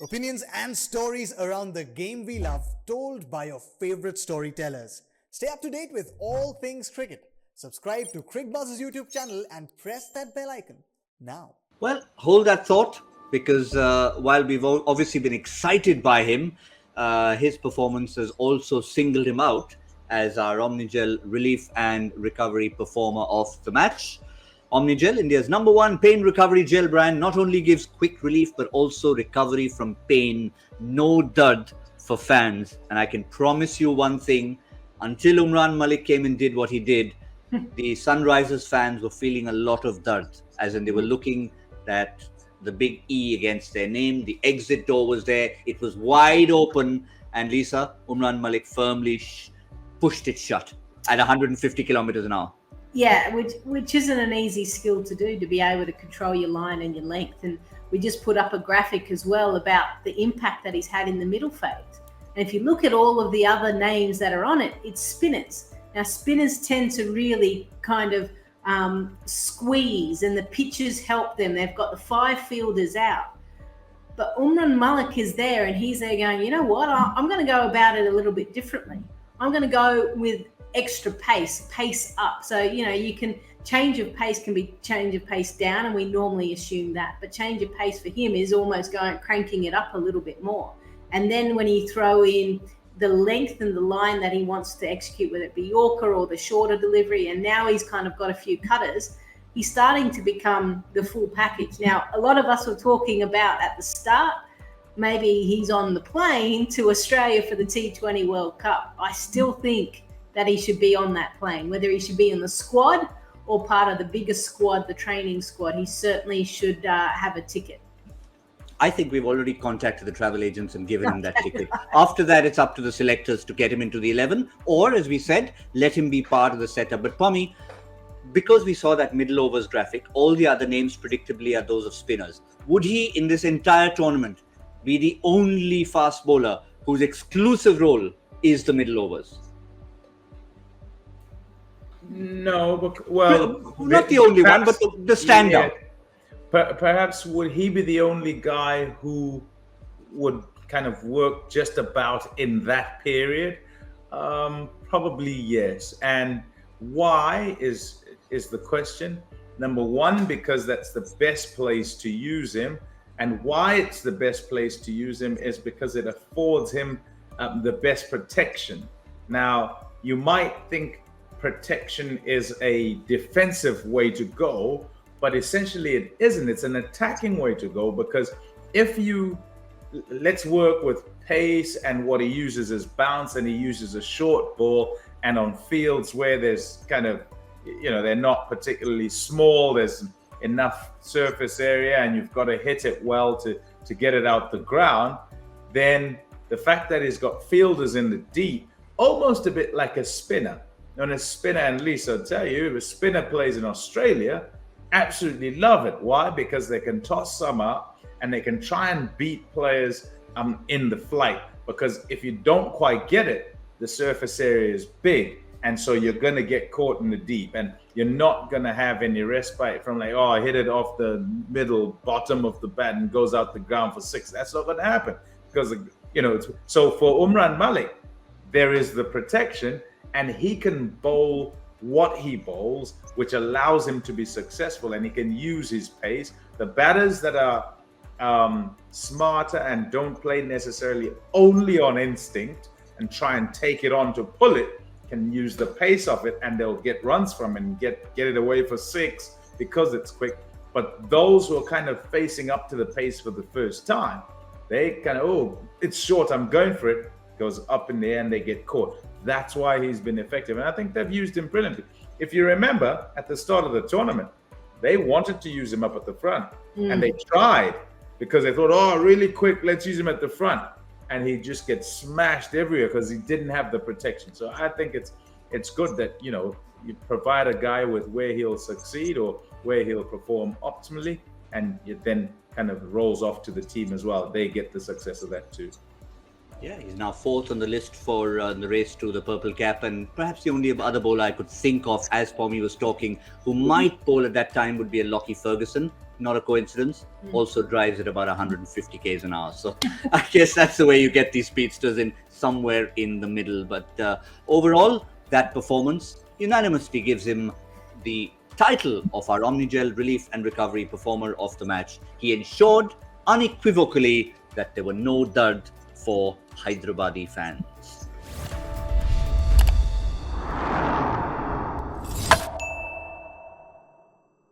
Opinions and stories around the game we love, told by your favorite storytellers. Stay up to date with all things cricket. Subscribe to Cricbuzz's YouTube channel and press that bell icon now. Well, hold that thought, because while we've obviously been excited by him, his performance has also singled him out as our Omnigel relief and recovery performer of the match. Omnigel, India's #1 pain recovery gel brand, not only gives quick relief but also recovery from pain. No dud for fans. And I can promise you one thing, until Umran Malik came and did what he did, the Sunrisers fans were feeling a lot of dud, as in they were looking at the big E against their name. The exit door was there. It was wide open. And Lisa, Umran Malik firmly pushed it shut at 150 kilometers an hour. Yeah, which isn't an easy skill to do, to be able to control your line and your length. And we just put up a graphic as well about the impact that he's had in the middle phase. And if you look at all of the other names that are on it, it's spinners. Now, spinners tend to really kind of squeeze, and the pitches help them. They've got the 5 fielders out. But Umran Malik is there, and he's there going, you know what, I'm going to go about it a little bit differently. I'm going to go with extra pace up. So, you can change of pace can be change of pace down, and we normally assume that. But change of pace for him is almost cranking it up a little bit more. And then when you throw in the length and the line that he wants to execute, whether it be Yorker or the shorter delivery, and now he's kind of got a few cutters, he's starting to become the full package. Now, a lot of us were talking about at the start, maybe he's on the plane to Australia for the T20 World Cup. I still think that he should be on that plane, whether he should be in the squad or part of the biggest squad, the training squad. He certainly should have a ticket. I think we've already contacted the travel agents and given him that ticket. After that, it's up to the selectors to get him into the 11, or, as we said, let him be part of the setup. But Pommie, because we saw that middle overs graphic, all the other names predictably are those of spinners. Would he, in this entire tournament, be the only fast bowler whose exclusive role is the middle overs? No, but, well, not the only one, but the standout. Yeah, perhaps would he be the only guy who would kind of work just about in that period? Probably yes. And why is the question. Number one, because that's the best place to use him. And why it's the best place to use him is because it affords him the best protection. Now, you might think protection is a defensive way to go, but essentially it isn't. It's an attacking way to go, because let's work with pace, and what he uses is bounce, and he uses a short ball, and on fields where there's kind of, they're not particularly small, there's enough surface area, and you've got to hit it well to get it out the ground, then the fact that he's got fielders in the deep, almost a bit like a spinner. And a spinner, and Lisa, I'll tell you, if a spinner plays in Australia, absolutely love it. Why? Because they can toss some up and they can try and beat players in the flight. Because if you don't quite get it, the surface area is big. And so you're going to get caught in the deep, and you're not going to have any respite from I hit it off the middle bottom of the bat and goes out the ground for 6. That's not going to happen, because, so for Umran Malik, there is the protection, and he can bowl what he bowls, which allows him to be successful, and he can use his pace. The batters that are smarter and don't play necessarily only on instinct and try and take it on to pull it, can use the pace of it, and they'll get runs from it and get it away for 6 because it's quick. But those who are kind of facing up to the pace for the first time, they kind of, it's short, I'm going for it, goes up in the air and they get caught. That's why he's been effective. And I think they've used him brilliantly. If you remember, at the start of the tournament, they wanted to use him up at the front. And they tried, because they thought, really quick, let's use him at the front. And he just gets smashed everywhere because he didn't have the protection. So I think it's good that, you provide a guy with where he'll succeed or where he'll perform optimally, and it then kind of rolls off to the team as well. They get the success of that too. Yeah, he's now 4th on the list for the race to the purple cap, and perhaps the only other bowler I could think of, as Pommie was talking, who might bowl at that time would be a Lockie Ferguson. not a coincidence, also drives at about 150 k's an hour. So I guess that's the way you get these speedsters, in somewhere in the middle. But overall, that performance unanimously gives him the title of our Omnigel Relief and Recovery Performer of the Match. He ensured unequivocally that there were no dud for Hyderabadi fans.